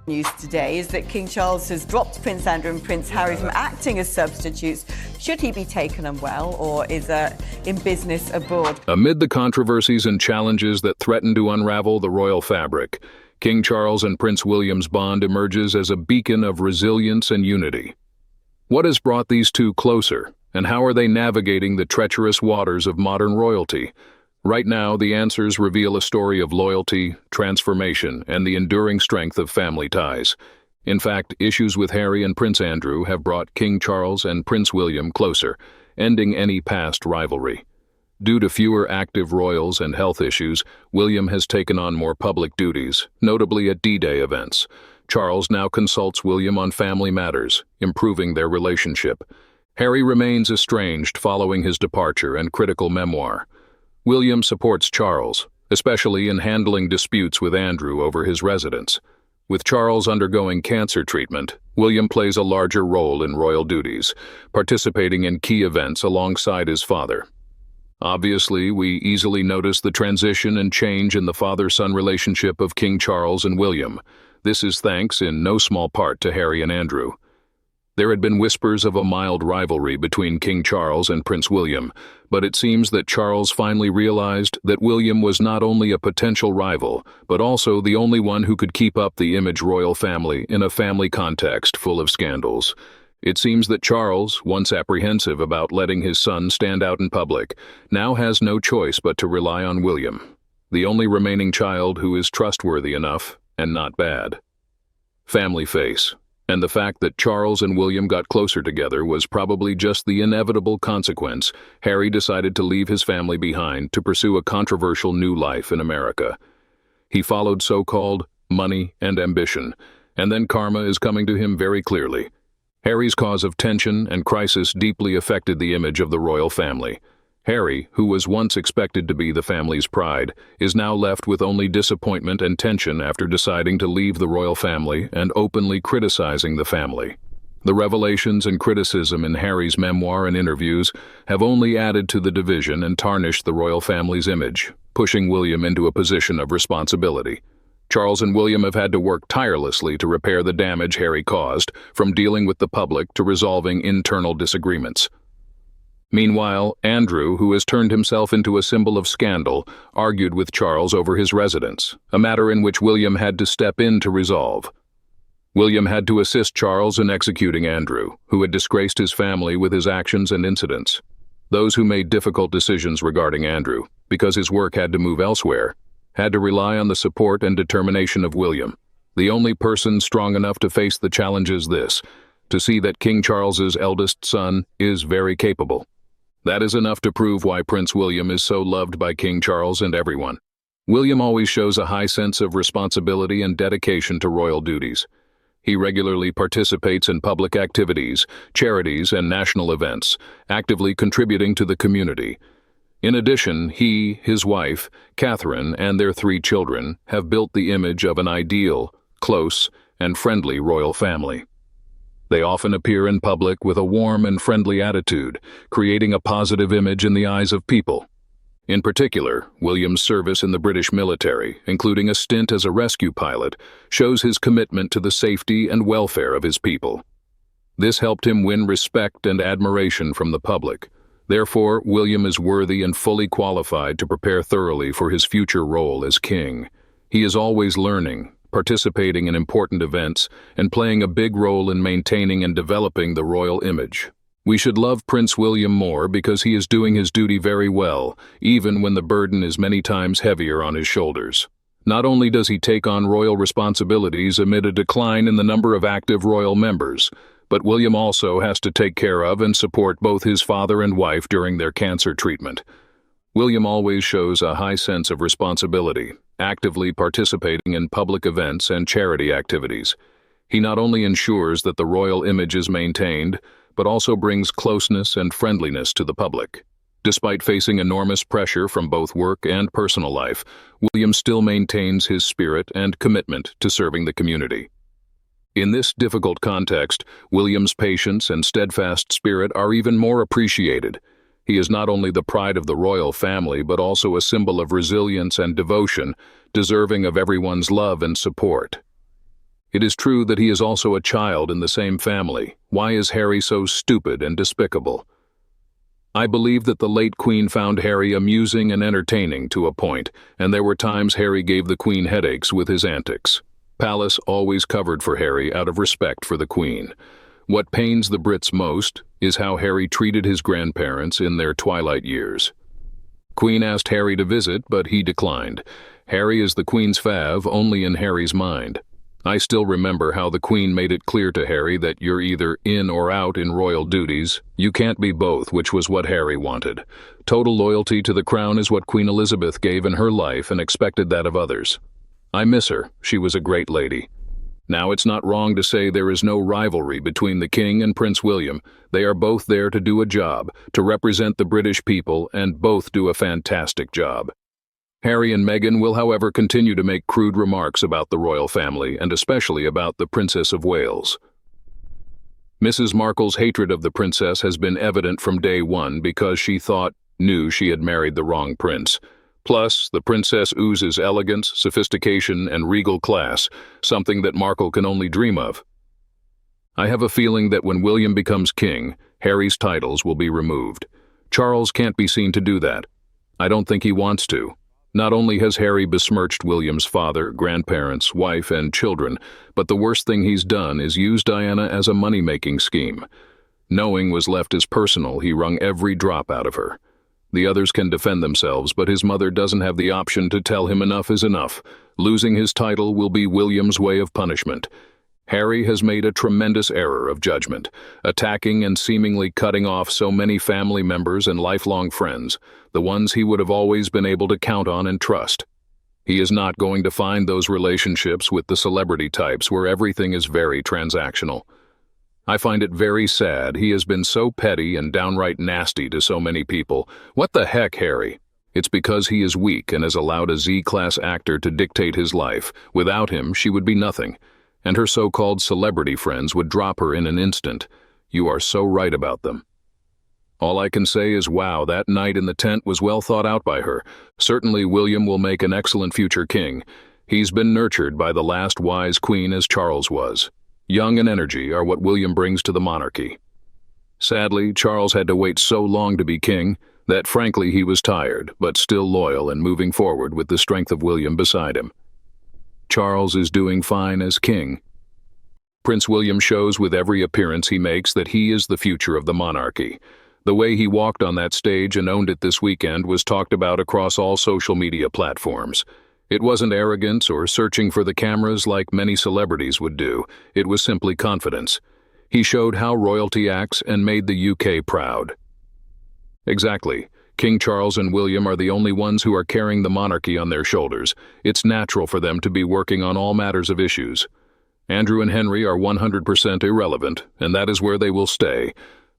News today is that King Charles has dropped Prince Andrew and Prince Harry from acting as substitutes. Should he be taken unwell or is in business abroad? Amid the controversies and challenges that threaten to unravel the royal fabric, King Charles and Prince William's bond emerges as a beacon of resilience and unity. What has brought these two closer, and how are they navigating the treacherous waters of modern royalty? Right now, the answers reveal a story of loyalty, transformation, and the enduring strength of family ties. In fact, issues with Harry and Prince Andrew have brought King Charles and Prince William closer, ending any past rivalry. Due to fewer active royals and health issues, William has taken on more public duties, notably at D-Day events. Charles now consults William on family matters, improving their relationship. Harry remains estranged following his departure and critical memoir. William supports Charles, especially in handling disputes with Andrew over his residence. With Charles undergoing cancer treatment, William plays a larger role in royal duties, participating in key events alongside his father. Obviously, we easily notice the transition and change in the father-son relationship of King Charles and William. This is thanks in no small part to Harry and Andrew. There had been whispers of a mild rivalry between King Charles and Prince William, but it seems that Charles finally realized that William was not only a potential rival, but also the only one who could keep up the image royal family in a family context full of scandals. It seems that Charles, once apprehensive about letting his son stand out in public, now has no choice but to rely on William, the only remaining child who is trustworthy enough and not bad. Family face. And the fact that Charles and William got closer together was probably just the inevitable consequence. Harry decided to leave his family behind to pursue a controversial new life in America. He followed so-called money and ambition, and then karma is coming to him very clearly. Harry's cause of tension and crisis deeply affected the image of the royal family. Harry, who was once expected to be the family's pride, is now left with only disappointment and tension after deciding to leave the royal family and openly criticizing the family. The revelations and criticism in Harry's memoir and interviews have only added to the division and tarnished the royal family's image, pushing William into a position of responsibility. Charles and William have had to work tirelessly to repair the damage Harry caused, from dealing with the public to resolving internal disagreements. Meanwhile, Andrew, who has turned himself into a symbol of scandal, argued with Charles over his residence, a matter in which William had to step in to resolve. William had to assist Charles in executing Andrew, who had disgraced his family with his actions and incidents. Those who made difficult decisions regarding Andrew, because his work had to move elsewhere, had to rely on the support and determination of William, the only person strong enough to face the challenges to see that King Charles's eldest son is very capable. That is enough to prove why Prince William is so loved by King Charles and everyone. William always shows a high sense of responsibility and dedication to royal duties. He regularly participates in public activities, charities, and national events, actively contributing to the community. In addition, he, his wife, Catherine, and their 3 children have built the image of an ideal, close, and friendly royal family. They often appear in public with a warm and friendly attitude, creating a positive image in the eyes of people. In particular, William's service in the British military, including a stint as a rescue pilot, shows his commitment to the safety and welfare of his people. This helped him win respect and admiration from the public. Therefore, William is worthy and fully qualified to prepare thoroughly for his future role as king. He is always learning, participating in important events, and playing a big role in maintaining and developing the royal image. We should love Prince William more because he is doing his duty very well, even when the burden is many times heavier on his shoulders. Not only does he take on royal responsibilities amid a decline in the number of active royal members, but William also has to take care of and support both his father and wife during their cancer treatment. William always shows a high sense of responsibility, actively participating in public events and charity activities. He not only ensures that the royal image is maintained, but also brings closeness and friendliness to the public. Despite facing enormous pressure from both work and personal life, William still maintains his spirit and commitment to serving the community. In this difficult context, William's patience and steadfast spirit are even more appreciated. He is not only the pride of the royal family, but also a symbol of resilience and devotion, deserving of everyone's love and support. It is true that he is also a child in the same family. Why is Harry so stupid and despicable? I believe that the late Queen found Harry amusing and entertaining to a point, and there were times Harry gave the Queen headaches with his antics. Palace always covered for Harry out of respect for the Queen. What pains the Brits most is how Harry treated his grandparents in their twilight years. Queen asked Harry to visit, but he declined. Harry is the Queen's fave only in Harry's mind. I still remember how the Queen made it clear to Harry that you're either in or out in royal duties. You can't be both, which was what Harry wanted. Total loyalty to the crown is what Queen Elizabeth gave in her life and expected that of others. I miss her. She was a great lady. Now, it's not wrong to say there is no rivalry between the King and Prince William. They are both there to do a job, to represent the British people, and both do a fantastic job. Harry and Meghan will, however, continue to make crude remarks about the royal family, and especially about the Princess of Wales. Mrs. Markle's hatred of the princess has been evident from day one because she knew she had married the wrong prince. Plus, the princess oozes elegance, sophistication, and regal class, something that Markle can only dream of. I have a feeling that when William becomes king, Harry's titles will be removed. Charles can't be seen to do that. I don't think he wants to. Not only has Harry besmirched William's father, grandparents, wife, and children, but the worst thing he's done is use Diana as a money-making scheme. Knowing was left as personal, he wrung every drop out of her. The others can defend themselves, but his mother doesn't have the option to tell him enough is enough. Losing his title will be William's way of punishment. Harry has made a tremendous error of judgment, attacking and seemingly cutting off so many family members and lifelong friends, the ones he would have always been able to count on and trust. He is not going to find those relationships with the celebrity types where everything is very transactional. I find it very sad he has been so petty and downright nasty to so many people. What the heck, Harry? It's because he is weak and has allowed a Z-class actor to dictate his life. Without him, she would be nothing. And her so-called celebrity friends would drop her in an instant. You are so right about them. All I can say is, wow, that night in the tent was well thought out by her. Certainly William will make an excellent future king. He's been nurtured by the last wise queen as Charles was. Young and energy are what William brings to the monarchy. Sadly, Charles had to wait so long to be king that frankly he was tired, but still loyal and moving forward with the strength of William beside him. Charles is doing fine as king. Prince William shows with every appearance he makes that he is the future of the monarchy. The way he walked on that stage and owned it this weekend was talked about across all social media platforms. It wasn't arrogance or searching for the cameras like many celebrities would do. It was simply confidence. He showed how royalty acts and made the UK proud. Exactly. King Charles and William are the only ones who are carrying the monarchy on their shoulders. It's natural for them to be working on all matters of issues. Andrew and Henry are 100% irrelevant, and that is where they will stay.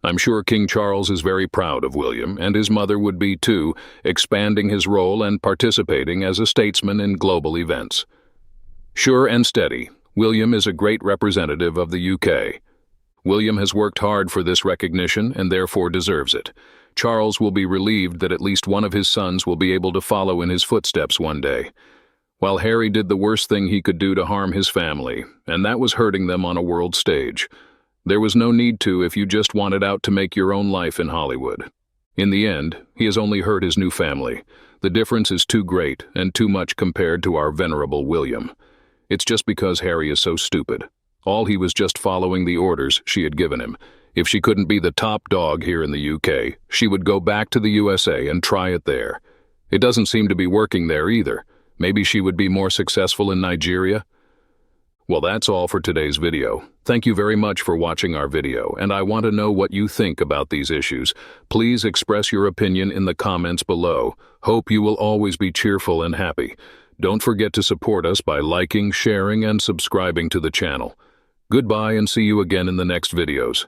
I'm sure King Charles is very proud of William, and his mother would be too, expanding his role and participating as a statesman in global events. Sure and steady, William is a great representative of the UK. William has worked hard for this recognition and therefore deserves it. Charles will be relieved that at least one of his sons will be able to follow in his footsteps one day. While Harry did the worst thing he could do to harm his family, and that was hurting them on a world stage. There was no need to if you just wanted out to make your own life in Hollywood. In the end, he has only hurt his new family. The difference is too great and too much compared to our venerable William. It's just because Harry is so stupid. All he was just following the orders she had given him. If she couldn't be the top dog here in the UK, she would go back to the USA and try it there. It doesn't seem to be working there either. Maybe she would be more successful in Nigeria? Well, that's all for today's video. Thank you very much for watching our video, and I want to know what you think about these issues. Please express your opinion in the comments below. Hope you will always be cheerful and happy. Don't forget to support us by liking, sharing, and subscribing to the channel. Goodbye and see you again in the next videos.